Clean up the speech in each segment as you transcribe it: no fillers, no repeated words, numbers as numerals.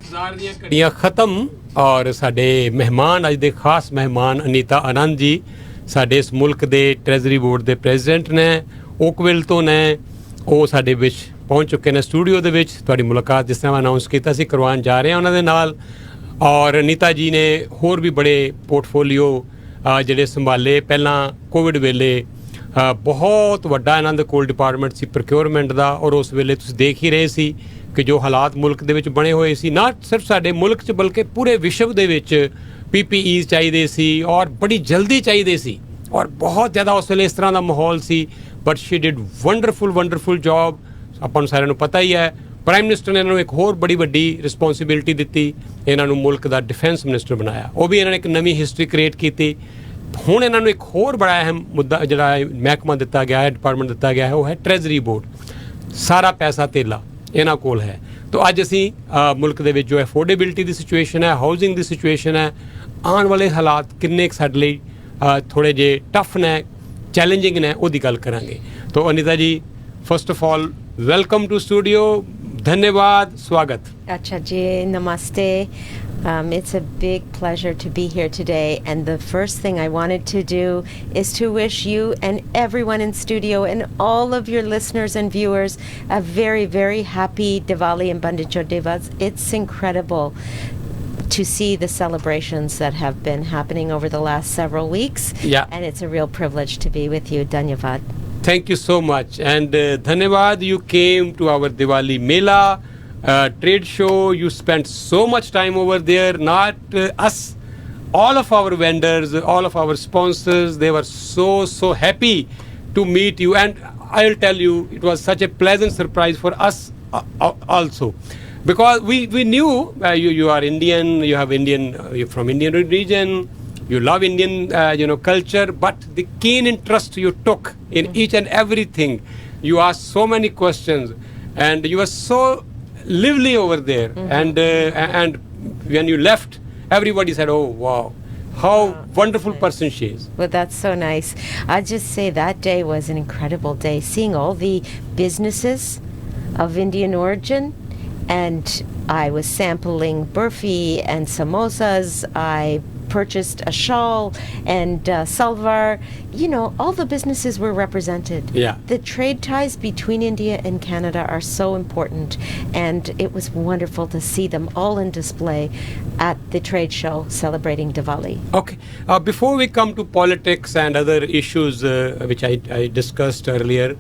ਇੰਤਜ਼ਾਰ ਦੀਆਂ ਘੜੀਆਂ ਖਤਮ ਔਰ ਸਾਡੇ ਮਹਿਮਾਨ ਅੱਜ ਦੇ ਖਾਸ ਮਹਿਮਾਨ ਅਨੀਤਾ ਆਨੰਦ ਜੀ ਸਾਡੇ ਇਸ ਮੁਲਕ ਦੇ ਟ੍ਰੈਜ਼ਰੀ ਬੋਰਡ ਦੇ ਪ੍ਰੈਜ਼ੀਡੈਂਟ ਨੇ ਓਕਵਿਲ ਤੋਂ ਨੇ ਉਹ ਸਾਡੇ ਵਿੱਚ ਪਹੁੰਚ ਚੁੱਕੇ ਨੇ ਸਟੂਡੀਓ ਦੇ ਵਿੱਚ ਤੁਹਾਡੀ ਮੁਲਾਕਾਤ ਜਿਸ ਤਰ੍ਹਾਂ ਅਨਾਉਂਸ ਕੀਤਾ ਸੀ ਕਰਵਾਉਣ ਜਾ ਰਹੇ ਹਾਂ ਉਹਨਾਂ ਦੇ ਨਾਲ ਔਰ ਅਨੀਤਾ ਜੀ ਨੇ ਹੋਰ ਵੀ ਬੜੇ ਪੋਰਟਫੋਲੀਓ ਜਿਹੜੇ ਸੰਭਾਲੇ ਪਹਿਲਾਂ ਕੋਵਿਡ ਵੇਲੇ ਬਹੁਤ ਵੱਡਾ ਇਹਨਾਂ ਦੇ ਕੋਲ ਡਿਪਾਰਟਮੈਂਟ ਸੀ ਪ੍ਰੋਕਿਉਰਮੈਂਟ ਦਾ ਔਰ ਉਸ ਵੇਲੇ ਤੁਸੀਂ ਦੇਖ ਹੀ ਰਹੇ ਸੀ ਕਿ ਜੋ ਹਾਲਾਤ ਮੁਲਕ ਦੇ ਵਿੱਚ ਬਣੇ ਹੋਏ ਸੀ ਨਾ ਸਿਰਫ ਸਾਡੇ ਮੁਲਕ 'ਚ ਬਲਕਿ ਪੂਰੇ ਵਿਸ਼ਵ ਦੇ ਵਿੱਚ PPEs ਚਾਹੀਦੇ ਸੀ ਔਰ ਬੜੀ ਜਲਦੀ ਚਾਹੀਦੇ ਸੀ ਔਰ ਬਹੁਤ ਜ਼ਿਆਦਾ ਉਸ ਵੇਲੇ ਇਸ ਤਰ੍ਹਾਂ ਦਾ ਮਾਹੌਲ ਸੀ but she did wonderful job ਆਪਾਂ ਨੂੰ ਸਾਰਿਆਂ ਨੂੰ ਪਤਾ ਹੀ ਹੈ ਪ੍ਰਾਈਮ ਮਿਨਿਸਟਰ ਨੇ ਇਹਨਾਂ ਨੂੰ ਇੱਕ ਹੋਰ ਬੜੀ ਵੱਡੀ ਰਿਸਪੌਂਸਿਬਿਲਿਟੀ ਦਿੱਤੀ ਇਹਨਾਂ ਨੂੰ ਮੁਲਕ ਦਾ ਡਿਫੈਂਸ ਮਿਨਿਸਟਰ ਬਣਾਇਆ ਉਹ ਵੀ ਇਹਨਾਂ ਨੇ ਇੱਕ ਨਵੀਂ ਹਿਸਟਰੀ ਕ੍ਰੀਏਟ ਕੀਤੀ ਹੁਣ ਇਹਨਾਂ ਨੂੰ ਇੱਕ ਹੋਰ ਬੜਾ ਅਹਿਮ ਮੁੱਦਾ ਜਿਹੜਾ ਮਹਿਕਮਾ ਦਿੱਤਾ ਗਿਆ ਹੈ ਡਿਪਾਰਟਮੈਂਟ ਦਿੱਤਾ ਗਿਆ ਹੈ ਉਹ ਹੈ ਟ੍ਰੈਜ਼ਰੀ ਬੋਰਡ ਸਾਰਾ ਪੈਸਾ ਧੇਲਾ ਇਹਨਾਂ ਕੋਲ ਹੈ ਤਾਂ ਅੱਜ ਅਸੀਂ ਮੁਲਕ ਦੇ ਵਿੱਚ ਜੋ ਅਫੋਰਡੇਬਿਲਿਟੀ ਦੀ ਸਿਚੁਏਸ਼ਨ ਹੈ ਹਾਊਸਿੰਗ ਦੀ ਸਿਚੁਏਸ਼ਨ ਹੈ ਆਉਣ ਵਾਲੇ ਹਾਲਾਤ ਕਿੰਨੇ ਸਾਡੇ ਲਈ ਥੋੜ੍ਹੇ ਜਿਹੇ ਟਫ ਨੇ ਚੈਲੰਜਿੰਗ ਨੇ ਉਹਦੀ ਗੱਲ ਕਰਾਂਗੇ ਤਾਂ Anita ji first of all welcome to studio ਧੰਨਵਾਦ ਸਵਾਗਤ Acha ji, namaste. It's a big pleasure to be here today, and the first thing I wanted to do is to wish you and everyone in studio and all of your listeners and viewers a very happy Diwali and Bandicho Devas. It's incredible to see the celebrations that have been happening over the last several weeks. Yeah. And it's a real privilege to be with you. Dhanyavad. Thank you so much. And dhanyavad, you came to our Diwali Mela. Trade show, you spent so much time over there, not us, all of our vendors, all of our sponsors, they were so happy to meet you, and I'll tell you it was such a pleasant surprise for us also because we knew you are Indian, you're from Indian region, you love Indian culture, but the keen interest you took in each and everything, you asked so many questions and you were so lively over there and when you left everybody said oh wow how wonderful person she is. Well, that's so nice. I just say that day was an incredible day, seeing all the businesses of Indian origin, and I was sampling burfi and samosas. I purchased a shawl and salwar. All the businesses were represented. Yeah. The trade ties between India and Canada are so important, and it was wonderful to see them all in display at the trade show celebrating Diwali. Okay. Before we come to politics and other issues which I discussed earlier,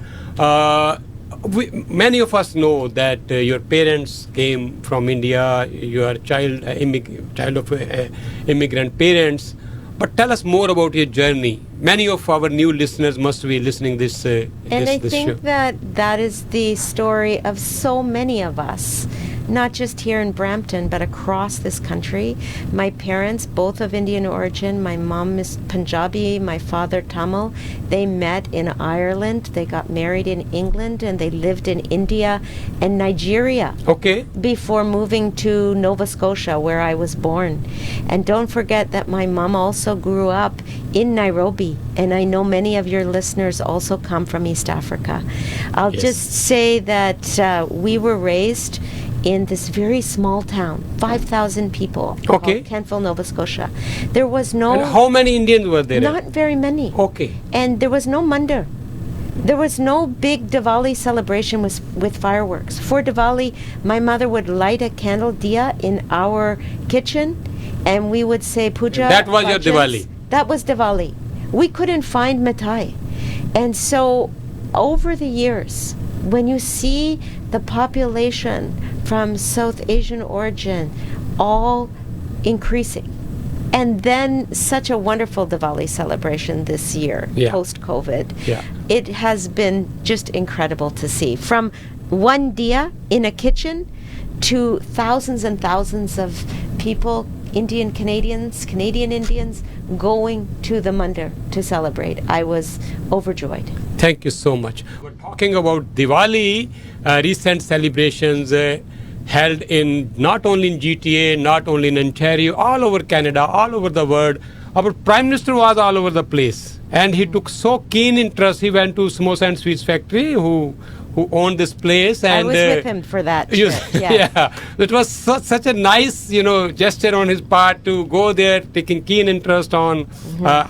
many of us know that your parents came from India, you are child of immigrant parents, but tell us more about your journey. Many of our new listeners must be listening this and I think show. that is the story of so many of us, not just here in Brampton but across this country. My parents, both of Indian origin, my mom is Punjabi, my father Tamil. They met in Ireland, they got married in England, and they lived in India and Nigeria before moving to Nova Scotia where I was born. And don't forget that my mom also grew up in Nairobi, and I know many of your listeners also come from East Africa. I'll just say that we were raised in this very small town, 5,000 people, called Kentville, Nova Scotia. There was no... And how many Indians were there? Not very many. Okay. And there was no mandar. There was no big Diwali celebration with fireworks. For Diwali, my mother would light a candle diya in our kitchen, and we would say puja. That was your Diwali? That was Diwali. We couldn't find mithai. And so, over the years, when you see the population from South Asian origin all increasing, and then such a wonderful Diwali celebration this year, post-COVID, it has been just incredible to see. From one diya in a kitchen to thousands and thousands of people, Indian Canadians, Canadian Indians, going to the Mandir to celebrate. I was overjoyed. Thank you so much. We're talking about Diwali, recent celebrations held in not only in GTA, not only in Ontario, all over Canada, all over the world. Our Prime Minister was all over the place, and he took so keen interest. He went to Samosa and Sweets Factory, who who owned this place. And I was with him for that you- trip. Yes. yeah, it was such a nice, gesture on his part to go there, taking keen interest on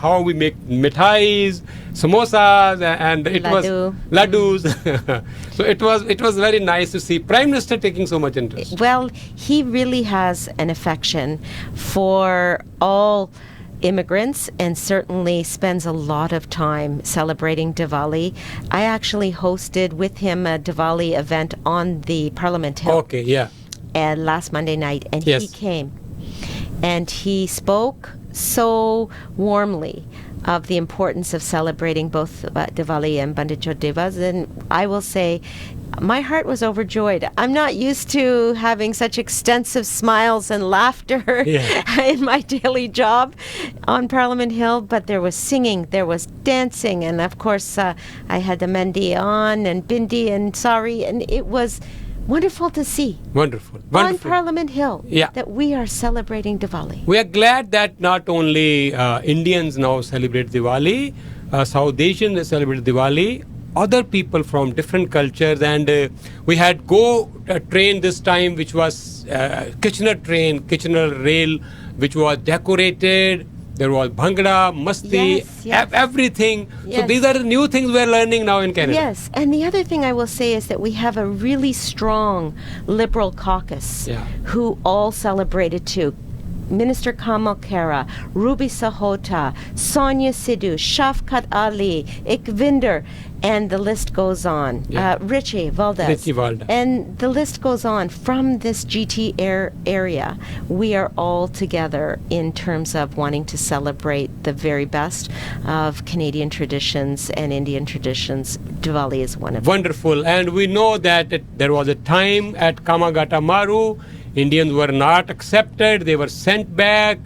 how we make mithais, samosas, and it Laddu. was laddus. So it was very nice to see Prime Minister taking so much interest. Well, he really has an affection for all immigrants and certainly spends a lot of time celebrating Diwali. I actually hosted with him a Diwali event on the Parliament Hill Okay, yeah. and last Monday night, and Yes. he came and he spoke so warmly of the importance of celebrating both Diwali and Pandit Devas, and I will say my heart was overjoyed. I'm not used to having such extensive smiles and laughter Yeah. in my daily job on Parliament Hill, but there was singing, there was dancing, and of course I had the Mendi on and Bindi and Sari, and it was wonderful to see Wonderful. on Wonderful. Parliament Hill Yeah. that we are celebrating Diwali. We are glad that not only Indians now celebrate Diwali, South Asians celebrate Diwali, other people from different cultures, and we had train this time, which was Kitchener rail, which was decorated. There was bhangra, masti, Yes. everything. So Yes. these are the new things we're learning now in Canada. Yes, and the other thing I will say is that we have a really strong Liberal caucus Yeah. who all celebrated too. Minister Kamal Khera, Ruby Sahota, Sonia Sidhu, Shafkat Ali, Ikvinder, and the list goes on. Yeah. Richie Valdez. Richie Valdez. And the list goes on. From this GT area, we are all together in terms of wanting to celebrate the very best of Canadian traditions and Indian traditions. Diwali is one of them. Wonderful. And we know that there was a time at Kamagata Maru, Indians were not accepted, they were sent back.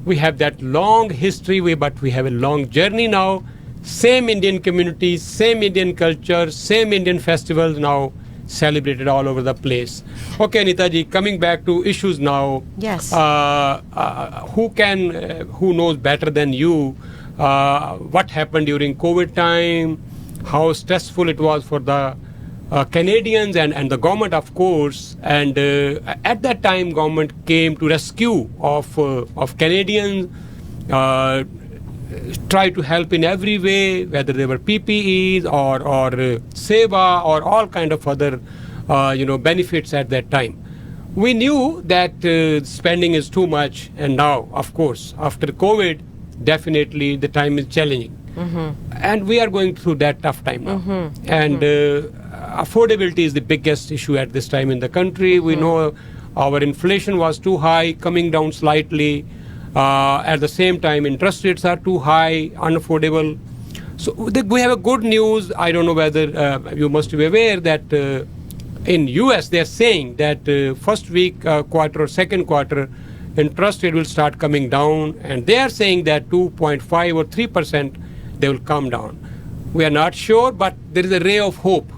We have that long history, but we have a long journey now. Same Indian communities, same Indian culture, same Indian festivals now celebrated all over the place. Okay, Anita ji, coming back to issues now. Yes. Who knows better than you what happened during COVID time, how stressful it was for the Canadians and the government, of course, and at that time government came to rescue of Canadians, try to help in every way, whether they were PPEs or seva or all kind of other benefits at that time. We knew that spending is too much, and now, of course, after COVID, definitely the time is challenging. And we are going through that tough time now. And affordability is the biggest issue at this time in the country. We know our inflation was too high, coming down slightly. At the same time, interest rates are too high, unaffordable. So we have a good news. I don't know whether you must be aware that in US they are saying that first week, quarter or second quarter, interest rate will start coming down, and they are saying that 2.5 or 3% they will come down. We are not sure, but there is a ray of hope.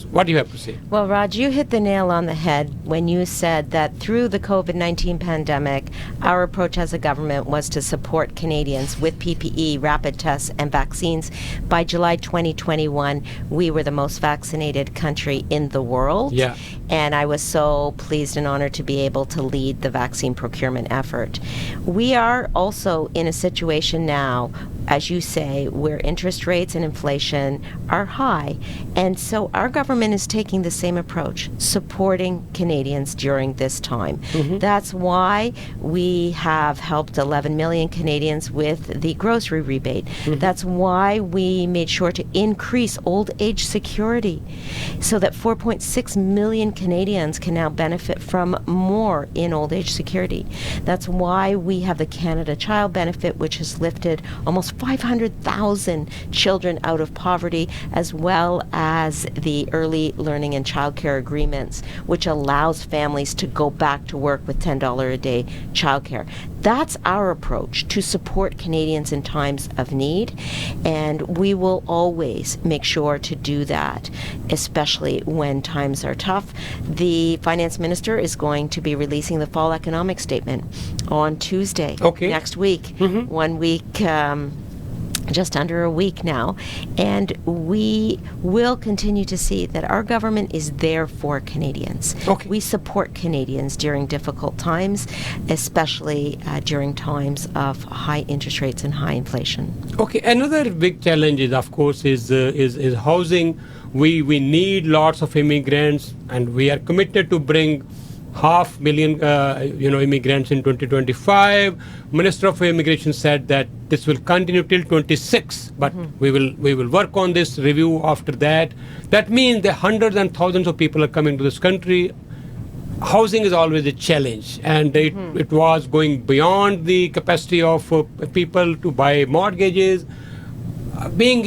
What do you have to say? Well, Raj, you hit the nail on the head when you said that through the COVID-19 pandemic, our approach as a government was to support Canadians with PPE, rapid tests, and vaccines. By July 2021, we were the most vaccinated country in the world. Yeah. And I was so pleased and honored to be able to lead the vaccine procurement effort. We are also in a situation now, as you say, where interest rates and inflation are high. And so our government is taking the same approach, supporting Canadians during this time. That's why we have helped 11 million Canadians with the grocery rebate. That's why we made sure to increase old age security so that 4.6 million Canadians can now benefit from more in old age security. That's why we have the Canada Child Benefit, which has lifted almost 500,000 children out of poverty, as well as the early learning and childcare agreements, which allows families to go back to work with $10 a day childcare. That's our approach to support Canadians in times of need, and we will always make sure to do that, especially when times are tough. The Finance Minister is going to be releasing the fall economic statement on Tuesday Okay. next week, 1 week just under a week now, and we will continue to see that our government is there for Canadians. Okay. We support Canadians during difficult times, especially during times of high interest rates and high inflation. Okay, another big challenge is, of course, is housing. We need lots of immigrants, and we are committed to bring 500,000 immigrants in 2025. Minister of Immigration said that this will continue till 26, but we will work on this review after that. That means that hundreds and thousands of people are coming to this country. Housing is always a challenge, and it was going beyond the capacity of people to buy mortgages. Being,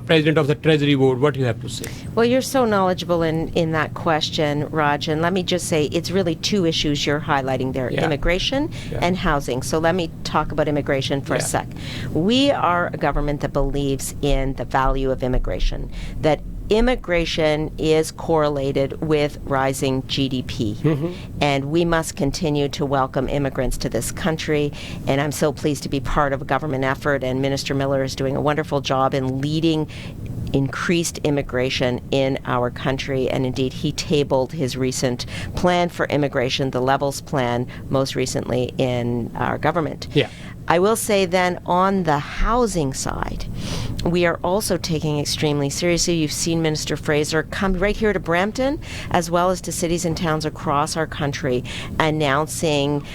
president of the Treasury Board, what do you have to say? Well, you're so knowledgeable in that question, Raj, and let me just say it's really two issues you're highlighting there, immigration and housing. So let me talk about immigration for a sec. We are a government that believes in the value of immigration, that immigration is correlated with rising GDP, and we must continue to welcome immigrants to this country. And I'm so pleased to be part of a government effort, and Minister Miller is doing a wonderful job in leading increased immigration in our country. And indeed, he tabled his recent plan for immigration, the Levels Plan, most recently in our government. I will say then on the housing side, we are also taking extremely seriously. You've seen Minister Fraser come right here to Brampton, as well as to cities and towns across our country, announcing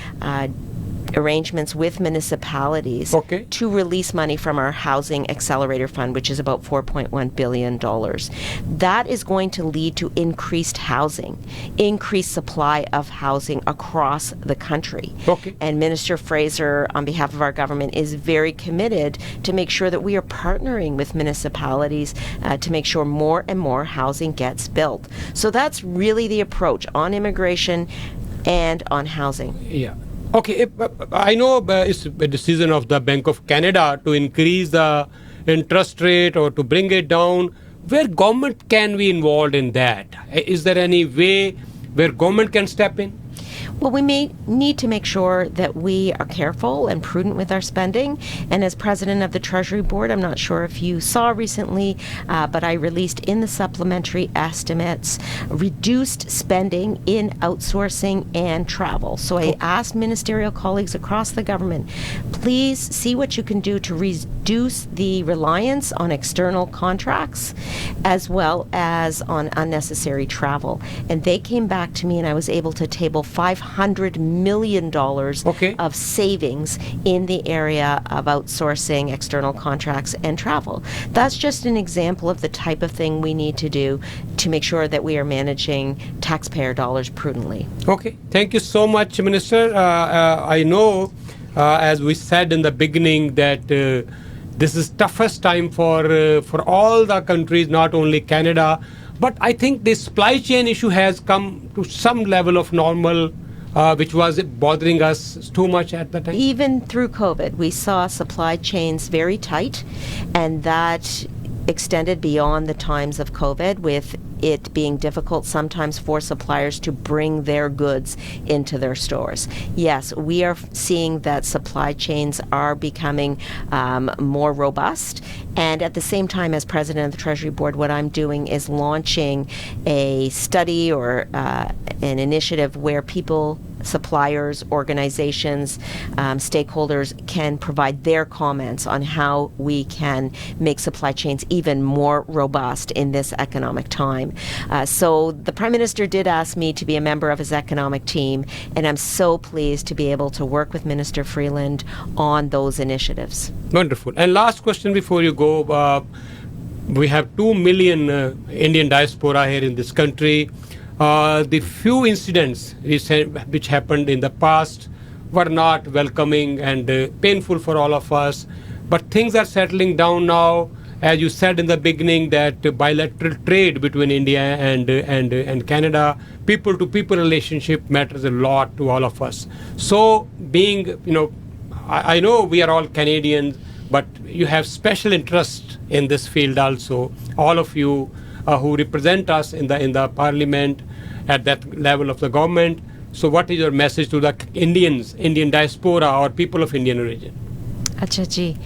arrangements with municipalities to release money from our Housing Accelerator Fund, which is about $4.1 billion. That is going to lead to increased housing, increased supply of housing across the country. And Minister Fraser, on behalf of our government, is very committed to make sure that we are partnering with municipalities to make sure more and more housing gets built. So that's really the approach on immigration and on housing. Okay, I know it's a decision of the Bank of Canada to increase the interest rate or to bring it down. Where government can be involved in that? Is there any way where government can step in? Well, we may need to make sure that we are careful and prudent with our spending. And as president of the Treasury Board, I'm not sure if you saw recently, but I released in the supplementary estimates reduced spending in outsourcing and travel. So I asked ministerial colleagues across the government, please see what you can do to reduce the reliance on external contracts as well as on unnecessary travel. And they came back to me, and I was able to table $500 million of savings in the area of outsourcing, external contracts, and travel. That's just an example of the type of thing we need to do to make sure that we are managing taxpayer dollars prudently. Okay, thank you so much, Minister. I know, as we said in the beginning, that this is toughest time for all the countries, not only Canada. But I think the supply chain issue has come to some level of normal, which was bothering us too much at the time. Even through COVID, we saw supply chains very tight, and that extended beyond the times of COVID, with it being difficult sometimes for suppliers to bring their goods into their stores. Yes, we are seeing that supply chains are becoming more robust. And at the same time, as president of the Treasury Board, what I'm doing is launching a study or an initiative where people, suppliers, organizations, stakeholders can provide their comments on how we can make supply chains even more robust in this economic time. So the Prime Minister did ask me to be a member of his economic team, and I'm so pleased to be able to work with Minister Freeland on those initiatives. Wonderful. And last question before you go. We have 2 million Indian diaspora here in this country. The few incidents which happened in the past were not welcoming and painful for all of us. But things are settling down now. As you said in the beginning, that bilateral trade between India and Canada, people-to-people relationship matters a lot to all of us. So being, I know we are all Canadians, but you have special interest in this field also. All of you who represent us in the parliament at that level of the government. So what is your message to the Indian diaspora or people of Indian origin? Acha ji.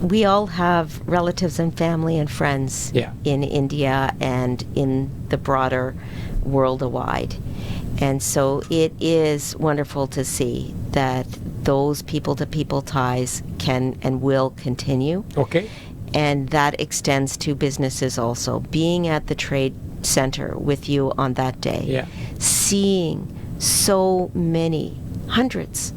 we all have relatives and family and friends Yeah. in India and in the broader world wide. And so it is wonderful to see that those people-to-people ties can and will continue. Okay. And that extends to businesses also. Being at the trade center with you on that day, Yeah. seeing so many, hundreds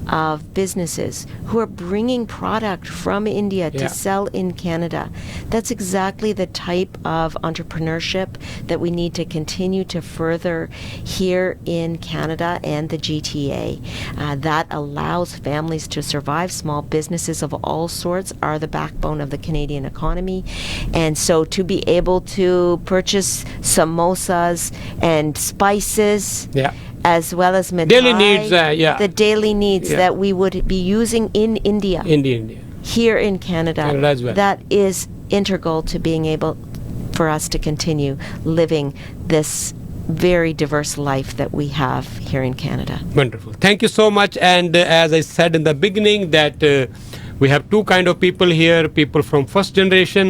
of businesses who are bringing product from India Yeah. to sell in Canada. That's exactly the type of entrepreneurship that we need to continue to further here in Canada and the GTA. That allows families to survive. Small businesses of all sorts are the backbone of the Canadian economy. And so to be able to purchase samosas and spices, Yeah. as well as mithai, Daily needs, yeah. the daily needs Yeah. that we would be using in India, India. here in Canada, Canada as well. that is integral to being able for us to continue living this very diverse life that we have here in Canada. Wonderful. Thank you so much. And as I said in the beginning, that we have two kind of people here: people from first generation,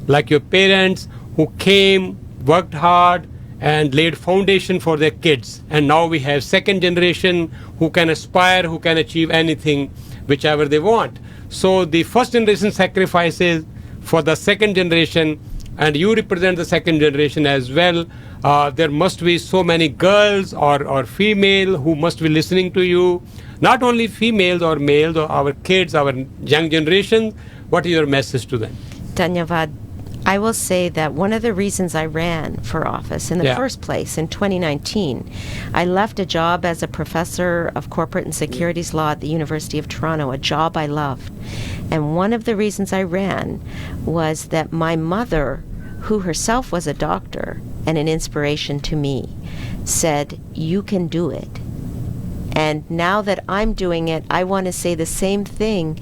like your parents, who came, worked hard, and laid foundation for their kids. And now we have second generation who can aspire, who can achieve anything, whichever they want. So the first generation sacrifices for the second generation, and you represent the second generation as well. There must be so many girls or female who must be listening to you. Not only females or males, or our kids, our young generation. What is your message to them? Dhanyavad. I will say that one of the reasons I ran for office in the Yeah. first place in 2019, I left a job as a professor of corporate and securities law at the University of Toronto, a job I loved. And one of the reasons I ran was that my mother, who herself was a doctor and an inspiration to me, said, "You can do it." And now that I'm doing it, I want to say the same thing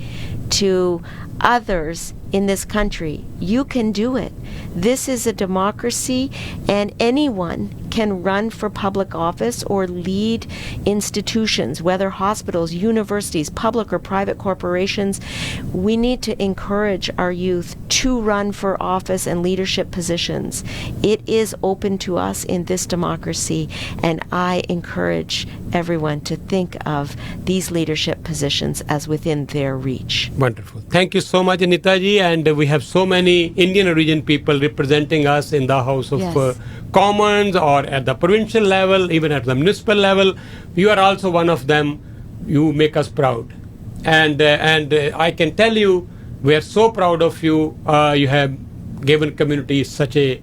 to others in this country. You can do it. This is a democracy, and anyone can run for public office or lead institutions, whether hospitals, universities, public or private corporations. We need to encourage our youth to run for office and leadership positions. It is open to us in this democracy, and I encourage everyone to think of these leadership positions as within their reach. Wonderful. Thank you so much, Anita ji. And we have so many Indian origin people representing us in the House of Yes. Commons, or at the provincial level, even at the municipal level. You are also one of them. You make us proud. And I can tell you, we are so proud of you. You have given community such a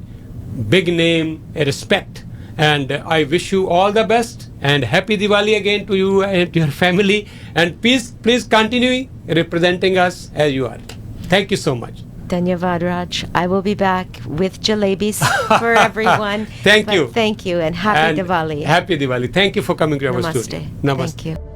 big name, a respect. And I wish you all the best, and happy Diwali again to you and to your family. And please continue representing us as you are. Thank you so much. Dhanyavad, Raj. I will be back with jalebis for everyone. Thank But you. Thank you, and happy And Diwali. Happy Diwali. Thank you for coming to our Namaste. studio. Namaste. Thank you.